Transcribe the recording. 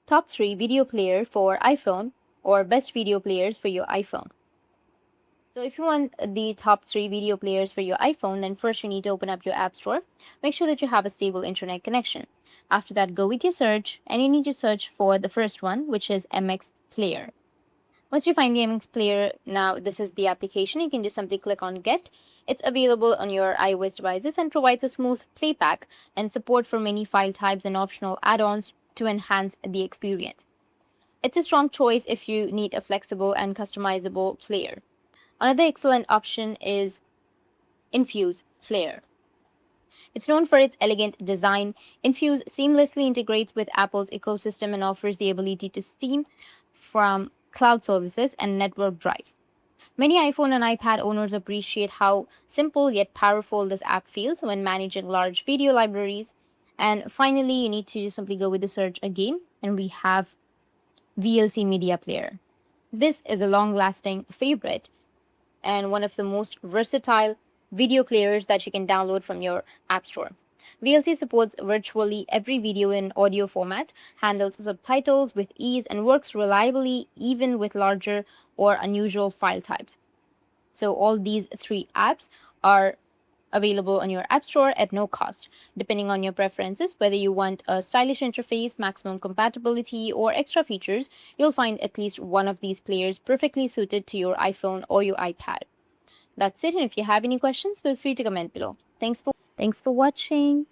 Top 3 video player for iPhone or best video players for your iPhone. So if you want the top 3 video players for your iPhone, then first you need to open up your App Store. Make sure that you have a stable internet connection. After that, go with your search and you need to search for the first one, which is MX Player. Once you find the MX Player, now this is the application. You can just simply click on Get. It's available on your iOS devices and provides a smooth playback and support for many file types and optional add-ons to enhance the experience. It's a strong choice if you need a flexible and customizable player. Another excellent option is Infuse Player. It's known for its elegant design. Infuse seamlessly integrates with Apple's ecosystem and offers the ability to stream from cloud services and network drives. Many iPhone and iPad owners appreciate how simple yet powerful this app feels when managing large video libraries. And finally, you need to just simply go with the search again, and we have VLC Media Player. This is a long lasting favorite and one of the most versatile video players that you can download from your App Store. VLC supports virtually every video in audio format, handles subtitles with ease, and works reliably even with larger or unusual file types. So, all these three apps are available on your App Store at no cost. Depending on your preferences, whether you want a stylish interface, maximum compatibility, or extra features, you'll find at least one of these players perfectly suited to your iPhone or your iPad. That's it, and if you have any questions, feel free to comment below. Thanks for watching.